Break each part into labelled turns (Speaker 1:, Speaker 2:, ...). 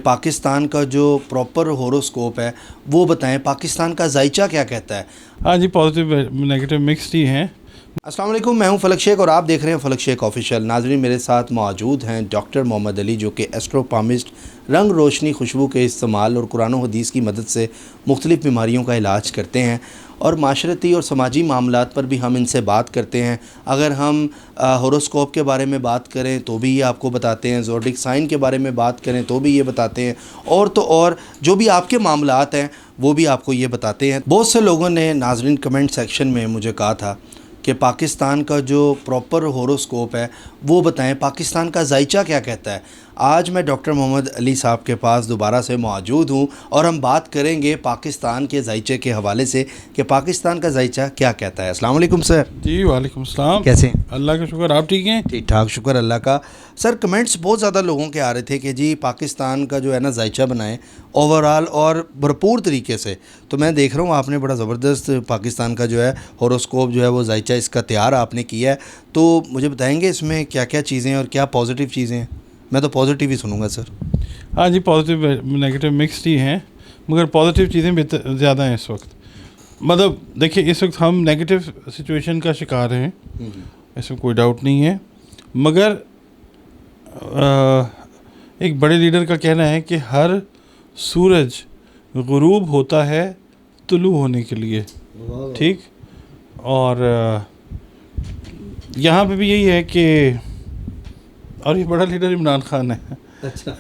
Speaker 1: पाकिस्तान का जो proper horoscope है वो बताएं, पाकिस्तान का जायचा क्या कहता है।
Speaker 2: हाँ जी, पॉजिटिव नेगेटिव मिक्स्ड ही हैं।
Speaker 1: अस्सलाम वालेकुम, मैं हूं फलक शेख और आप देख रहे हैं फलक शेख ऑफिशियल। नाजरीन, मेरे साथ मौजूद हैं डॉक्टर मोहम्मद अली जो कि एस्ट्रोपामिस्ट, रंग रोशनी खुशबू के इस्तेमाल और कुरान और हदीस की मदद से मुख्तलिफ़ बीमारियों का इलाज करते हैं और माशरती और समाजी मामलात पर भी हम इनसे बात करते हैं। अगर हम होरोस्कोप के बारे में बात करें तो भी ये आपको बताते हैं, ज़ोडिक साइन के बारे में बात करें तो भी ये बताते हैं, और तो और जो भी आपके मामलात हैं वो भी आपको ये बताते हैं। बहुत से लोगों ने नाजरीन कमेंट सेक्शन में मुझे कहा था कि पाकिस्तान का जो प्रॉपर होरोस्कोप है वो बताएं, पाकिस्तान का जायचा क्या कहता है। आज मैं डॉक्टर मोहम्मद अली साहब के पास दोबारा से मौजूद हूं और हम बात करेंगे पाकिस्तान के जायचे के हवाले से कि पाकिस्तान का जायचा क्या कहता है। अस्सलाम वालेकुम सर।
Speaker 2: जी वालेकुम सलाम।
Speaker 1: कैसे हैं?
Speaker 2: अल्लाह का शुक्र, आप ठीक हैं?
Speaker 1: ठीक ठाक, शुक्र अल्लाह का। सर, कमेंट्स बहुत ज़्यादा लोगों के आ रहे थे कि जी पाकिस्तान का जो है ना जायचा बनाएं ओवरऑल और भरपूर तरीके से। तो मैं देख रहा हूँ आपने बड़ा ज़बरदस्त पाकिस्तान का जो है होरोस्कोप जो है वो जायचा इसका तैयार आपने किया है। तो मुझे बताएंगे इसमें क्या क्या चीज़ें हैं और क्या पॉजिटिव चीज़ें हैं। मैं तो पॉजिटिव ही सुनूंगा सर।
Speaker 2: हाँ जी, पॉजिटिव नेगेटिव मिक्स्ड ही हैं, मगर पॉजिटिव चीज़ें ज़्यादा हैं इस वक्त। मतलब देखिए, इस वक्त हम नेगेटिव सिचुएशन का शिकार हैं, इसमें कोई डाउट नहीं है। मगर एक बड़े लीडर का कहना है कि हर सूरज गुरूब होता है तुलू होने के लिए, ठीक। और यहाँ पे भी यही है कि, और ये बड़ा लीडर इमरान खान है। अच्छा।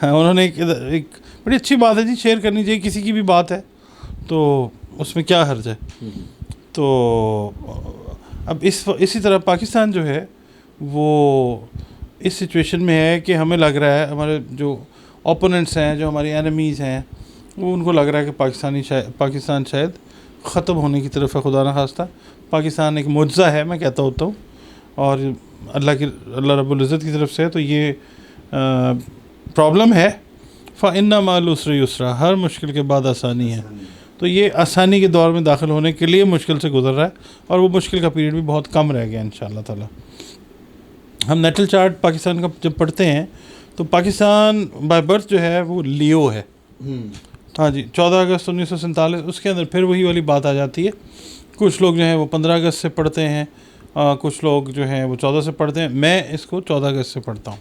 Speaker 2: उन्होंने एक बड़ी अच्छी बात है जी, शेयर करनी चाहिए, किसी की भी बात है तो उसमें क्या हर्ज है। तो अब इसी तरह पाकिस्तान जो है वो इस सिचुएशन में है कि हमें लग रहा है, हमारे जो ओपोनेंट्स हैं, जो हमारी एनिमीज़ हैं, वो उनको लग रहा है कि पाकिस्तान शायद ख़त्म होने की तरफ है। खुदा न खास्ता, पाकिस्तान एक मुआज़ा है, मैं कहता होता हूँ, और अल्लाह रब्बुल इज़्ज़त की तरफ से है। तो ये प्रॉब्लम है, फ़इन्ना मअल उसरि युस्रा, हर मुश्किल के बाद आसानी है। तो ये आसानी के दौर में दाखिल होने के लिए मुश्किल से गुजर रहा है, और वो मुश्किल का पीरियड भी बहुत कम रह गया इंशाअल्लाह ताला। हम नेटल चार्ट पाकिस्तान का जब पढ़ते हैं तो पाकिस्तान बाय बर्थ जो है वो लियो है। हाँ जी, 14 अगस्त 1947, उसके अंदर फिर वही वाली बात आ जाती है। कुछ लोग जो हैं वो 15 अगस्त से पढ़ते हैं, कुछ लोग जो हैं वो 14 से पढ़ते हैं। मैं इसको 14 अगस्त से पढ़ता हूँ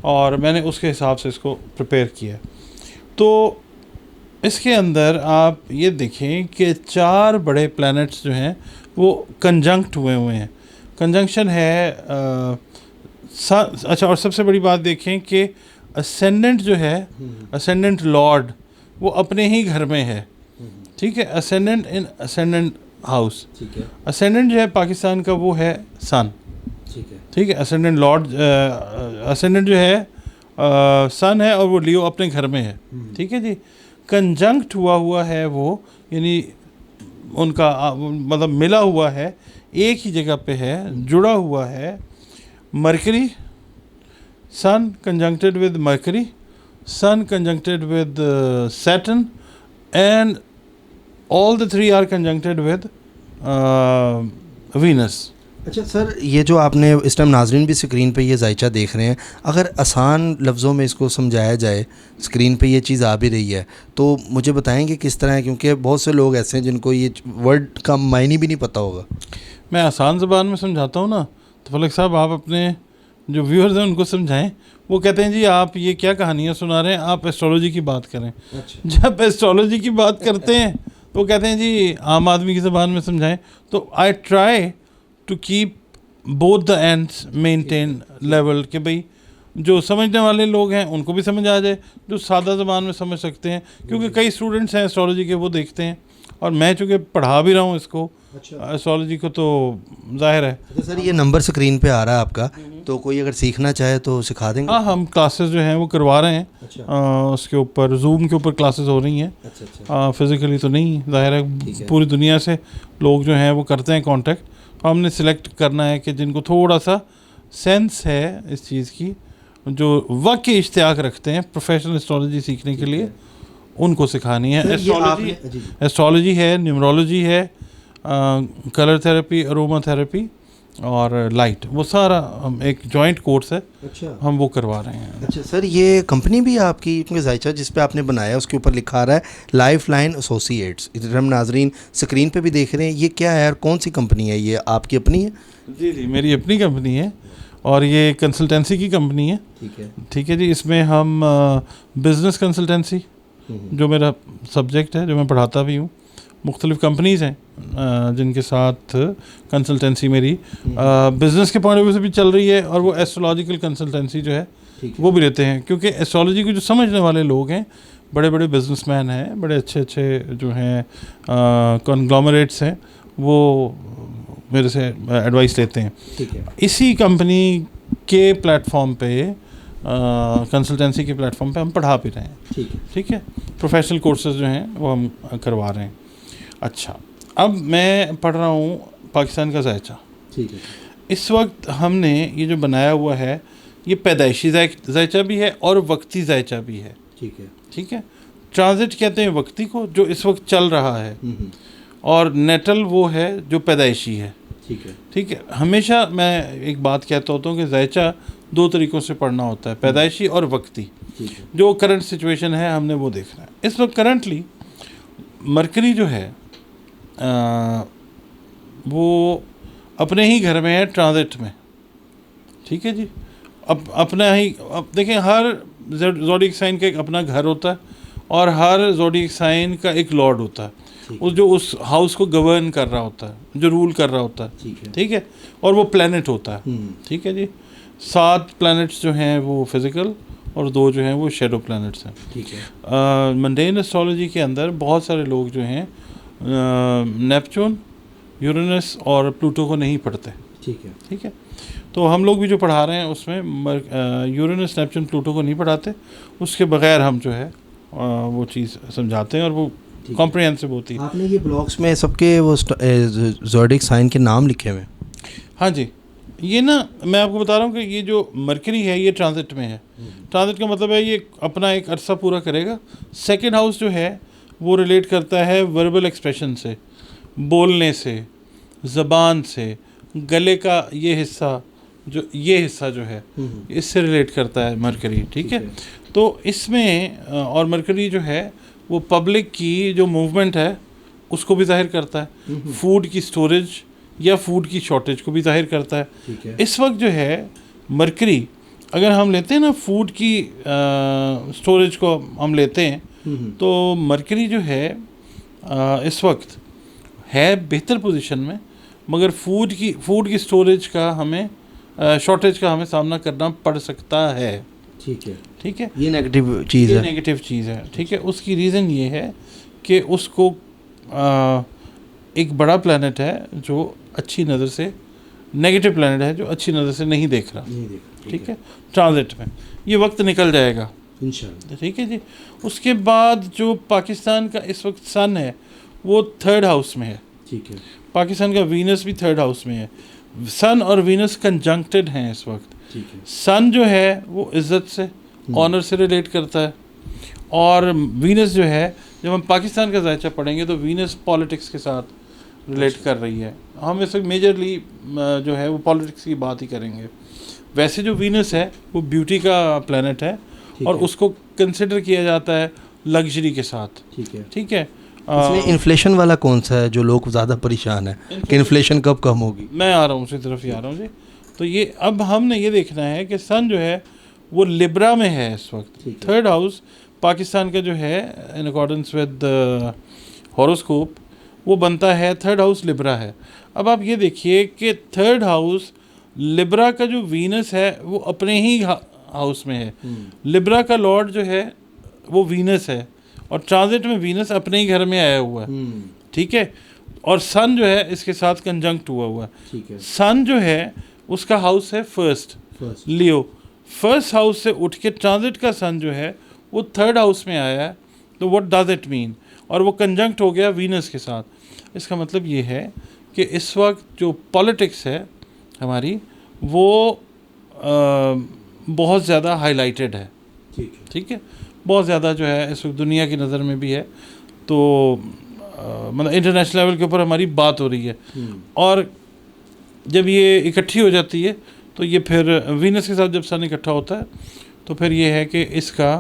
Speaker 2: और मैंने उसके हिसाब से इसको प्रिपेयर किया। तो इसके अंदर आप ये देखें कि 4 बड़े प्लैनेट्स जो हैं वो कंजंक्ट हुए हैं। कंजंक्शन है अच्छा, और सबसे बड़ी बात देखें कि असेंडेंट जो है, असेंडेंट लॉर्ड, वो अपने ही घर में है, ठीक है। असेंडेंट इन असेंडेंट हाउस, ठीक है। असेंडेंट जो है पाकिस्तान का वो है सन, ठीक है। असेंडेंट लॉर्ड, असेंडेंट जो है सन है, और वो लियो अपने घर में है, ठीक है जी। कंजंक्ट हुआ है वो, यानी उनका मतलब मिला हुआ है, एक ही जगह पे है, जुड़ा हुआ है। Mercury, sun conjuncted with Mercury, sun conjuncted with Saturn, and all the 3 are conjuncted with Venus।
Speaker 1: अच्छा सर, ये जो आपने इस टाइम नाजरीन भी स्क्रीन पे ये जायचा देख रहे हैं, अगर आसान लफ्ज़ों में इसको समझाया जाए, स्क्रीन पे ये चीज़ आ भी रही है, तो मुझे बताएंगे किस तरह है, क्योंकि बहुत से लोग ऐसे हैं जिनको ये वर्ड का मायने भी नहीं पता होगा।
Speaker 2: मैं आसान ज़बान में समझाता हूँ ना, तो फलक साहब आप अपने जो व्यूअर्स हैं उनको समझाएं। वो कहते हैं जी आप ये क्या कहानियाँ सुना रहे हैं, आप एस्ट्रोलॉजी की बात करें। अच्छा। जब एस्ट्रोलॉजी की बात करते हैं तो वो कहते हैं जी आम आदमी की ज़बान में समझाएं। तो I try to keep both the ends maintain level, कि भाई जो समझने वाले लोग हैं उनको भी समझ आ जाए, जो सादा ज़बान में समझ सकते हैं, क्योंकि कई स्टूडेंट्स हैं एस्ट्रोलॉजी के, वो देखते हैं, और मैं चूँकि पढ़ा भी रहा हूँ इसको, अच्छा, एस्ट्रोलॉजी को, तो जाहिर है।
Speaker 1: तो सर ये नंबर स्क्रीन पे आ रहा है आपका, तो कोई अगर सीखना चाहे तो सिखा देंगे?
Speaker 2: हाँ, हम क्लासेस जो हैं वो करवा रहे हैं। अच्छा। उसके ऊपर जूम के ऊपर क्लासेस हो रही हैं। अच्छा। फिज़िकली तो नहीं, जाहिर है पूरी दुनिया से लोग जो हैं वो करते हैं कांटेक्ट। तो हमने सिलेक्ट करना है कि जिनको थोड़ा सा सेंस है इस चीज़ की, जो वाकई इश्तियाक रखते हैं प्रोफेशनल एस्ट्रोलॉजी सीखने के लिए, उनको सिखानी है। एस्ट्रोलॉजी है, न्यूमरोलॉजी है, कलर थेरेपी, अरोमा थेरेपी, और लाइट, वो सारा हम एक जॉइंट कोर्स है,
Speaker 1: अच्छा
Speaker 2: हम वो करवा रहे हैं।
Speaker 1: अच्छा सर, ये कंपनी भी है आपकी, क्योंकि जायचा जिस पे आपने बनाया उसके ऊपर लिखा आ रहा है लाइफ लाइन एसोसिएट्स, इधर हम नाजरीन स्क्रीन पे भी देख रहे हैं, ये क्या है और कौन सी कंपनी है, ये आपकी अपनी है?
Speaker 2: जी जी, मेरी अपनी कंपनी है और ये कंसल्टेंसी की कंपनी है।
Speaker 1: ठीक है।
Speaker 2: ठीक है जी, इसमें हम बिज़नेस कंसल्टेंसी, जो मेरा सब्जेक्ट है, जो मैं पढ़ाता भी हूँ, मुख्तलिफ़ कंपनीज़ हैं जिनके साथ कंसल्टेंसी मेरी बिज़नेस के पॉइंट ऑफ व्यू से भी चल रही है, और वो एस्ट्रोलॉजिकल कंसल्टेंसी जो है वो भी लेते हैं, क्योंकि एस्ट्रोलॉजी को जो समझने वाले लोग हैं, बड़े बड़े बिजनेसमैन हैं, बड़े अच्छे अच्छे जो हैं कॉन्ग्लोमरेट्स हैं, वो मेरे से एडवाइस लेते हैं।
Speaker 1: ठीक है।
Speaker 2: इसी कंपनी के प्लेटफॉर्म पे कंसल्टेंसी के प्लेटफॉर्म पे हम पढ़ा भी रहे हैं।
Speaker 1: ठीक है।
Speaker 2: ठीक है, प्रोफेशनल कोर्सेज जो हैं वो हम करवा रहे हैं। अच्छा, अब मैं पढ़ रहा हूँ पाकिस्तान का जायचा।
Speaker 1: ठीक है।
Speaker 2: इस वक्त हमने ये जो बनाया हुआ है, ये पैदाइशी जायचा भी है और वक्ती जायचा भी है।
Speaker 1: ठीक है।
Speaker 2: ठीक है, ट्रांजिट कहते हैं वक्ती को, जो इस वक्त चल रहा है, और नेटल वो है जो पैदाइशी है।
Speaker 1: ठीक है।
Speaker 2: ठीक है, हमेशा मैं एक बात कहता होता हूँ कि जायचा दो तरीक़ों से पढ़ना होता है, पैदाइशी और वक्ती।
Speaker 1: ठीक है।
Speaker 2: जो करंट सिचुएशन है हमने वो देखना है। इस वक्त करंटली मरकरी जो है वो अपने ही घर में है, ट्रांजिट में। ठीक है जी, अब अपना ही, अब देखें, हर ज़ोडिएक साइन का एक अपना घर होता है और हर ज़ोडिएक साइन का एक लॉर्ड होता है, जो उस हाउस को गवर्न कर रहा होता है, जो रूल कर रहा होता है। ठीक है, और वो प्लैनेट होता है। ठीक है जी, 7 प्लैनेट्स जो हैं वो फिज़िकल और 2 जो हैं वो शेडो प्लैनेट्स हैं।
Speaker 1: ठीक है।
Speaker 2: मंडेन एस्ट्रोलॉजी के अंदर बहुत सारे लोग जो हैं नेपच्यून, यूरेनस और प्लूटो को नहीं पढ़ते।
Speaker 1: ठीक है।
Speaker 2: ठीक है, तो हम लोग भी जो पढ़ा रहे हैं उसमें यूरेनस, नेपच्यून, प्लूटो को नहीं पढ़ाते, उसके बगैर हम जो है वो चीज़ समझाते हैं और वो कॉम्प्रिहेंसिव होती है।
Speaker 1: आपने ये ब्लॉग्स में सबके वो ज़ोडिएक साइन के नाम लिखे हुए हैं?
Speaker 2: हाँ जी, ये ना मैं आपको बता रहा हूँ कि ये जो मरकरी है ये ट्रांजिट में है। ट्रांजिट का मतलब है ये अपना एक अरसा पूरा करेगा। सेकंड हाउस जो है वो रिलेट करता है वर्बल एक्सप्रेशन से, बोलने से, ज़बान से, गले का ये हिस्सा जो है इससे रिलेट करता है मरकरी। ठीक है, तो इसमें और मरकरी जो है वो पब्लिक की जो मूवमेंट है उसको भी जाहिर करता है, फूड की स्टोरेज या फूड की शॉर्टेज को भी जाहिर करता है। इस वक्त जो है मरकरी, अगर हम लेते हैं ना फूड की स्टोरेज को हम लेते हैं, तो मरकरी जो है इस वक्त है बेहतर पोजीशन में, मगर फूड की स्टोरेज का हमें शॉर्टेज का हमें सामना करना पड़ सकता है।
Speaker 1: ठीक है।
Speaker 2: ठीक है,
Speaker 1: ये नेगेटिव चीज़ है।
Speaker 2: नेगेटिव चीज़ है। ठीक है, उसकी रीज़न ये है कि उसको एक बड़ा प्लैनेट है जो अच्छी नज़र से, नेगेटिव प्लैनेट है जो अच्छी नज़र से नहीं देख रहा। ठीक है, ट्रांजिट में ये वक्त निकल जाएगा इंशाल्लाह। ठीक है जी, उसके बाद जो पाकिस्तान का इस वक्त सन है वो 3rd हाउस में है।
Speaker 1: ठीक है,
Speaker 2: पाकिस्तान का वीनस भी 3rd हाउस में है। सन और वीनस कंजंक्टेड हैं इस वक्त।
Speaker 1: ठीक है।
Speaker 2: सन जो है वो इज़्ज़त से, ऑनर से रिलेट करता है, और वीनस जो है, जब हम पाकिस्तान का जायचा पढ़ेंगे तो वीनस पॉलिटिक्स के साथ रिलेट कर रही है। हम इस वक्त मेजरली जो है वो पॉलिटिक्स की बात ही करेंगे। वैसे जो वीनस है वो ब्यूटी का प्लैनेट है और उसको कंसिडर किया जाता है लग्जरी के साथ।
Speaker 1: ठीक है।
Speaker 2: ठीक है,
Speaker 1: इसमें इन्फ्लेशन वाला कौन सा है जो लोग ज़्यादा परेशान है कि इन्फ्लेशन कब कम होगी?
Speaker 2: मैं आ रहा हूँ उसी तरफ ही आ रहा हूँ जी। तो ये अब हमने ये देखना है कि सन जो है वो लिब्रा में है इस वक्त। 3rd हाउस पाकिस्तान का जो है इन अकॉर्डेंस विद हॉरोस्कोप वो बनता है, 3rd हाउस लिब्रा है। अब आप ये देखिए कि 3rd हाउस लिब्रा का जो वीनस है वो अपने ही हाउस में है। लिब्रा का लॉर्ड जो है वो वीनस है और ट्रांजिट में वीनस अपने ही घर में आया हुआ है। ठीक है, और सन जो है इसके साथ कंजंक्ट हुआ है। सन जो है उसका हाउस है फर्स्ट लियो। फर्स्ट हाउस से उठ के ट्रांजिट का सन जो है वो 3rd हाउस में आया है। तो व्हाट डज इट मीन? और वो कंजंक्ट हो गया वीनस के साथ। इसका मतलब ये है कि इस वक्त जो पॉलिटिक्स है हमारी वो बहुत ज़्यादा हाईलाइटेड है। ठीक है, बहुत ज़्यादा जो है इस वक्त दुनिया की नज़र में भी है। तो मतलब इंटरनेशनल लेवल के ऊपर हमारी बात हो रही है। और जब ये इकट्ठी हो जाती है तो ये फिर वीनस के साथ जब सन इकट्ठा होता है तो फिर ये है कि इसका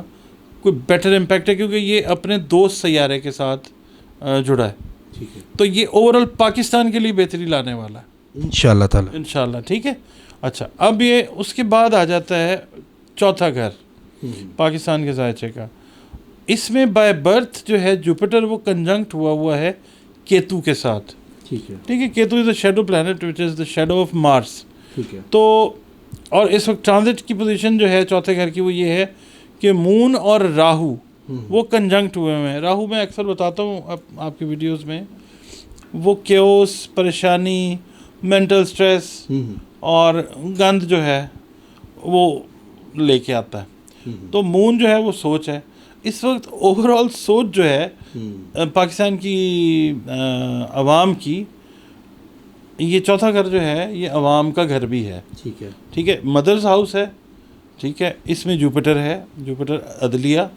Speaker 2: कोई बेटर इम्पैक्ट है, क्योंकि ये अपने दोस्त सैयारे के साथ जुड़ा है।
Speaker 1: ठीक है,
Speaker 2: तो ये ओवरऑल पाकिस्तान के लिए बेहतरी लाने वाला है
Speaker 1: इंशाल्लाह ताला।
Speaker 2: इंशाल्लाह। ठीक है, अच्छा अब ये उसके बाद आ जाता है चौथा घर पाकिस्तान के जायचे का। इसमें बाय बर्थ जो है जुपिटर वो कंजंक्ट हुआ है केतु के साथ।
Speaker 1: ठीक है,
Speaker 2: ठीक है, Ketu is the shadow planet which is the shadow of Mars.
Speaker 1: ठीक है,
Speaker 2: तो और इस वक्त ट्रांजिट की पोजीशन जो है चौथे घर की वो ये है कि मून और राहु वो कंजंक्ट हुए हैं। राहु मैं अक्सर बताता हूँ आपकी वीडियोस में, वो क्योस, परेशानी, मेंटल स्ट्रेस और गंद जो है वो लेके आता है। तो मून जो है वो सोच है। इस वक्त ओवरऑल सोच जो है पाकिस्तान की अवाम की, ये चौथा घर जो है ये अवाम का घर भी है।
Speaker 1: ठीक है,
Speaker 2: ठीक है, मदर्स हाउस है। ठीक है, इसमें जुपिटर है, जुपिटर अदलिया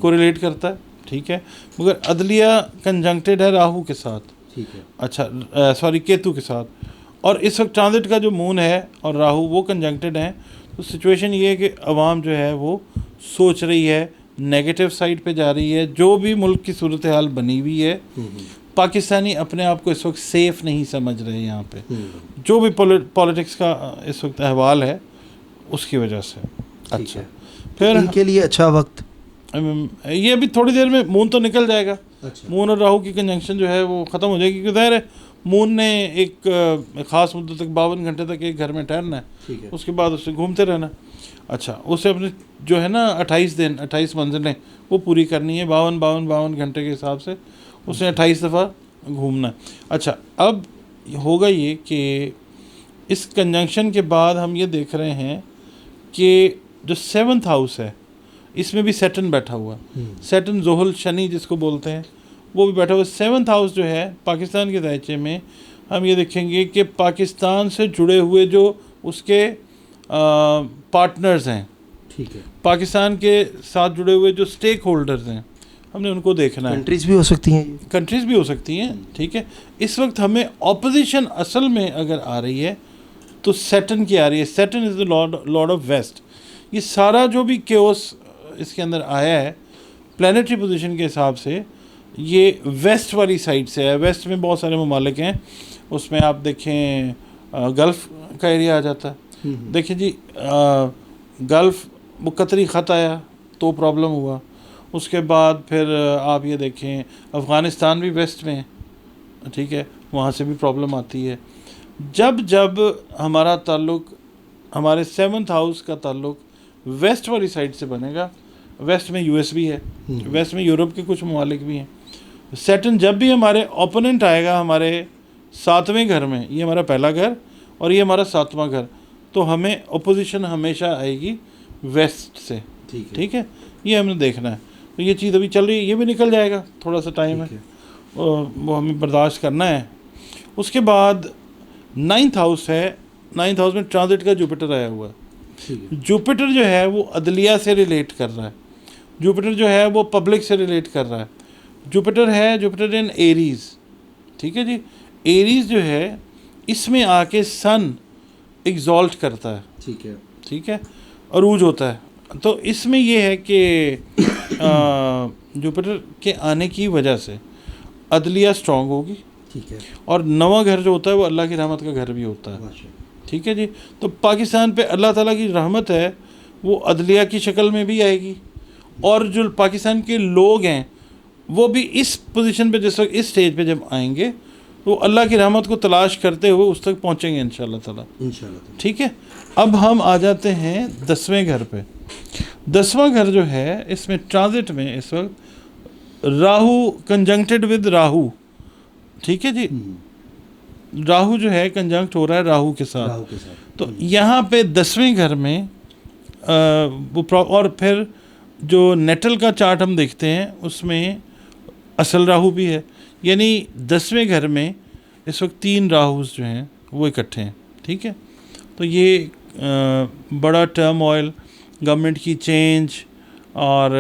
Speaker 2: को रिलेट करता है। ठीक है, मगर अदलिया कंजंक्टेड है राहु के साथ।
Speaker 1: ठीक है,
Speaker 2: अच्छा सॉरी केतु के साथ। और इस वक्त ट्रांजिट का जो मून है और राहु वो कंजंक्टेड हैं। तो सिचुएशन ये है कि अवाम जो है वो सोच रही है, नेगेटिव साइड पे जा रही है। जो भी मुल्क की सूरत हाल बनी हुई है, पाकिस्तानी अपने आप को इस वक्त सेफ नहीं समझ रहे यहाँ पे, जो भी पॉलिटिक्स का इस वक्त अहवाल है उसकी वजह से। अच्छा
Speaker 1: है।
Speaker 2: फिर
Speaker 1: इनके लिए अच्छा वक्त,
Speaker 2: ये अभी थोड़ी देर में मून तो निकल जाएगा।
Speaker 1: अच्छा,
Speaker 2: मून और राहु की कंजंक्शन जो है वो ख़त्म हो जाएगी, क्योंकि ज़ाहिर है मून ने एक ख़ास मुद्दत तक 52 घंटे तक एक घर में ठहरना है,
Speaker 1: ठीक है,
Speaker 2: उसके बाद उससे घूमते रहना। अच्छा, उसे अपने जो है ना 28 दिन 28 मंजिलें वो पूरी करनी है, 52 घंटे के हिसाब से उसने 28 दफ़ा घूमना है। अच्छा, अब होगा ये कि इस कंजंक्शन के बाद हम ये देख रहे हैं कि जो 7th हाउस है इसमें भी सैटर्न बैठा हुआ है। सैटर्न जोहल शनि जिसको बोलते हैं वो भी बैठा हुआ है। 7th हाउस जो है पाकिस्तान के दायचे में हम ये देखेंगे कि पाकिस्तान से जुड़े हुए जो उसके पार्टनर्स हैं,
Speaker 1: ठीक है,
Speaker 2: पाकिस्तान के साथ जुड़े हुए जो स्टेक होल्डर्स हैं, हमने उनको देखना है।
Speaker 1: कंट्रीज भी हो सकती हैं,
Speaker 2: कंट्रीज़ भी हो सकती हैं। ठीक है, इस वक्त हमें ऑपोजिशन असल में अगर आ रही है तो सैटर्न की आ रही है। Saturn is the lord of west. ये सारा जो भी केओस इसके अंदर आया है प्लानिटरी पोजीशन के हिसाब से ये वेस्ट वाली साइड से है। वेस्ट में बहुत सारे ममालिक हैं, उसमें आप देखें गल्फ़ का एरिया आ जाता है। देखिए जी, गल्फ़ वो कतरी ख़त आया तो प्रॉब्लम हुआ। उसके बाद फिर आप ये देखें अफ़गानिस्तान भी वेस्ट में है। ठीक है, वहाँ से भी प्रॉब्लम आती है। जब हमारा ताल्लुक़, हमारे 7th हाउस का ताल्लुक़ वेस्ट वाली साइड से बनेगा, वेस्ट में यूएस भी है, वेस्ट में यूरोप के कुछ ममालिक भी हैं। सैटर्न जब भी हमारे ओपोनेंट आएगा हमारे 7वें घर में, ये हमारा पहला घर और ये हमारा 7वां घर, तो हमें अपोजिशन हमेशा आएगी वेस्ट से। ठीक है, ये हमने देखना है। तो ये चीज़ अभी चल रही है, ये भी निकल जाएगा, थोड़ा सा टाइम है, वो हमें बर्दाश्त करना है। उसके बाद 9th हाउस है। 9th हाउस में ट्रांजिट का जुपिटर आया हुआ है। जुपिटर जो है वो अदलिया से रिलेट कर रहा है। जुपिटर जो है वो पब्लिक से रिलेट कर रहा है। Jupiter in Aries. ठीक है जी, एरीज़ जो है इसमें आके सन एग्जॉल्ट करता है। ठीक है, अरूज होता है। तो इसमें ये है कि जुपिटर के आने की वजह से अदलिया स्ट्रॉन्ग होगी।
Speaker 1: ठीक है,
Speaker 2: और 9वां घर जो होता है वो अल्लाह की रहमत का घर भी होता है। ठीक है जी, तो पाकिस्तान पे अल्लाह ताला की रहमत है वो अदलिया की शक्ल में भी आएगी, और जो पाकिस्तान के लोग हैं वो भी इस पोजीशन पे, जिस वक्त इस स्टेज पे जब आएंगे तो अल्लाह की रहमत को तलाश करते हुए उस तक पहुँचेंगे इंशाल्लाह ताला। ठीक है, अब हम आ जाते हैं 10वें घर पे। 10वां घर जो है इसमें ट्रांजिट में इस वक्त राहु कंजंक्टेड विद राहु। ठीक है जी, राहु जो है कंजंक्ट हो रहा है राहु के साथ। तो यहाँ पे 10वें घर में और फिर जो नेटल का चार्ट हम देखते हैं उसमें असल राहु भी है, यानी 10वें घर में इस वक्त 3 राहुस जो हैं वो इकट्ठे हैं। ठीक है, तो ये बड़ा टर्मोइल, गवर्नमेंट की चेंज और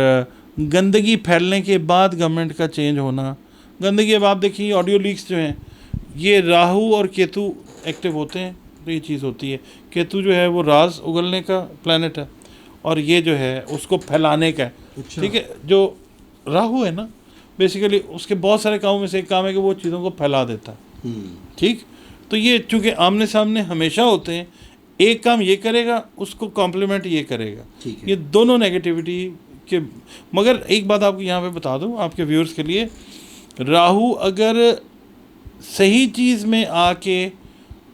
Speaker 2: गंदगी फैलने के बाद गवर्नमेंट का चेंज होना। गंदगी, अब आप देखिए ऑडियो लीक्स जो हैं ये राहु और केतु एक्टिव होते हैं तो ये चीज़ होती है। केतु जो है वो राज उगलने का प्लैनेट है और ये जो है उसको फैलाने का है।
Speaker 1: अच्छा।
Speaker 2: ठीक है, जो राहु है ना बेसिकली उसके बहुत सारे कामों में से एक काम है कि वो चीज़ों को फैला देता है। ठीक, तो ये चूँकि आमने सामने हमेशा होते हैं, एक काम ये करेगा उसको कॉम्प्लीमेंट ये करेगा,
Speaker 1: ठीक है।
Speaker 2: ये दोनों नेगेटिविटी के। मगर एक बात आपको यहाँ पे बता दूँ आपके व्यूअर्स के लिए, राहु अगर सही चीज़ में आके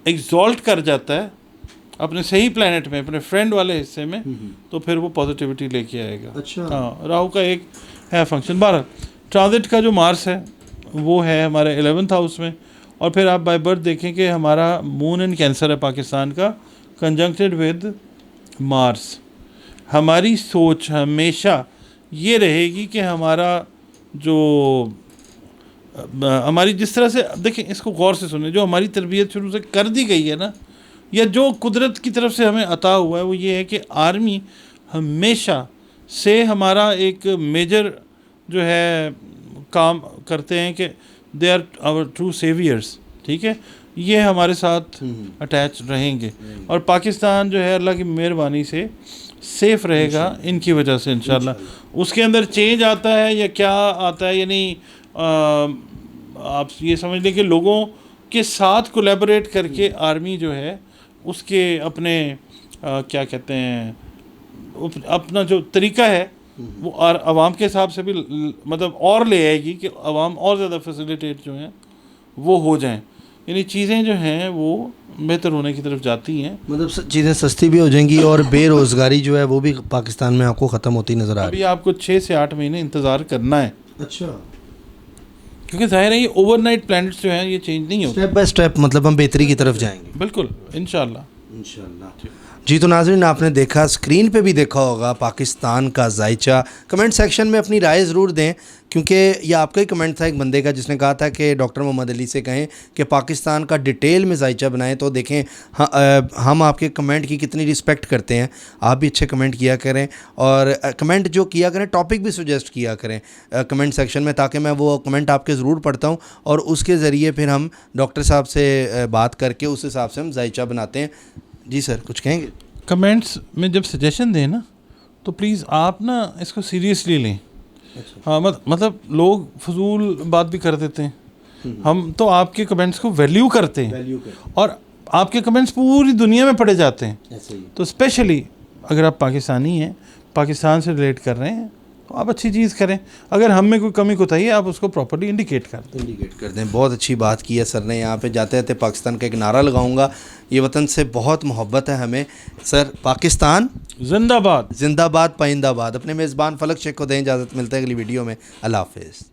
Speaker 2: एग्जॉल्ट कर जाता है अपने सही प्लैनेट में, अपने फ्रेंड वाले हिस्से में, तो फिर वो पॉजिटिविटी लेके आएगा।
Speaker 1: अच्छा।
Speaker 2: हाँ, राहु का एक है फंक्शन। 12 ट्रांजिट का जो मार्स है वो है हमारे 11th हाउस में, और फिर आप बाय बर्थ देखें कि हमारा मून इन कैंसर है पाकिस्तान का, कंजंक्टेड विद मार्स। हमारी सोच हमेशा ये रहेगी कि हमारा जो हमारी जिस तरह से, देखें इसको गौर से सुने, जो हमारी तरबियत शुरू से कर दी गई है ना, या जो कुदरत की तरफ से हमें अता हुआ है, वो ये है कि आर्मी हमेशा से हमारा एक मेजर जो है काम करते हैं कि they are our true saviours. ठीक है, ये हमारे साथ अटैच रहेंगे और पाकिस्तान जो है अल्लाह की मेहरबानी से सेफ रहेगा इनकी वजह से इंशाल्लाह। उसके अंदर चेंज आता है या क्या आता है, यानी आप ये समझ लें कि लोगों के साथ कोलैबोरेट करके आर्मी जो है उसके अपने क्या कहते हैं अपना जो तरीका है वो आवाम के हिसाब से भी मतलब और ले आएगी कि आवाम और ज़्यादा फैसिलिटेट जो हैं वो हो जाएं, यानी चीज़ें जो हैं वो बेहतर होने की तरफ जाती हैं।
Speaker 1: मतलब चीज़ें सस्ती भी हो जाएंगी और बेरोज़गारी जो है वो भी पाकिस्तान में आपको ख़त्म होती नज़र आ रही
Speaker 2: अभी आपको 6 से 8 महीने इंतज़ार करना है।
Speaker 1: अच्छा,
Speaker 2: क्योंकि ज़ाहिर है ये ओवरनाइट प्लैनेट्स जो हैं ये चेंज नहीं होते,
Speaker 1: स्टेप बाय स्टेप मतलब हम बेहतरी की तरफ जाएंगे
Speaker 2: बिल्कुल इंशाल्लाह।
Speaker 1: इंशाल्लाह। जी, तो नाज़रीन आपने देखा, स्क्रीन पे भी देखा होगा पाकिस्तान का जायचा। कमेंट सेक्शन में अपनी राय ज़रूर दें, क्योंकि ये आपका ही कमेंट था एक बंदे का जिसने कहा था कि डॉक्टर मोहम्मद अली से कहें कि पाकिस्तान का डिटेल में जायचा बनाएं। तो देखें हम आपके कमेंट की कितनी रिस्पेक्ट करते हैं, आप भी अच्छे कमेंट किया करें और कमेंट जो किया करें टॉपिक भी सुजेस्ट किया करें कमेंट सेक्शन में, ताकि मैं वो कमेंट आपके ज़रूर पढ़ता हूँ और उसके ज़रिए फिर हम डॉक्टर साहब से बात करके उस हिसाब से हम जायचा बनाते हैं। जी सर, कुछ कहेंगे?
Speaker 2: कमेंट्स में जब सजेशन दें ना तो प्लीज़ आप ना इसको सीरियसली लें। हाँ, मतलब लोग फजूल बात भी कर देते हैं, हम तो आपके कमेंट्स को वैल्यू करते हैं और आपके कमेंट्स पूरी दुनिया में पढ़े जाते हैं। तो स्पेशली अगर आप पाकिस्तानी हैं, पाकिस्तान से रिलेट कर रहे हैं, तो आप अच्छी चीज़ करें। अगर हम में कोई कमी कोताही है आप उसको प्रॉपर्ली इंडिकेट कर दें।
Speaker 1: बहुत अच्छी बात की है सर ने। यहाँ पे जाते जाते पाकिस्तान का एक नारा लगाऊंगा, ये वतन से बहुत मोहब्बत है हमें सर। पाकिस्तान
Speaker 2: जिंदाबाद,
Speaker 1: जिंदाबाद, पाइंदाबाद। अपने मेज़बान फलक शेख को दें इजाज़त, मिलते हैं अगली वीडियो में। अल्लाह हाफ़िज़।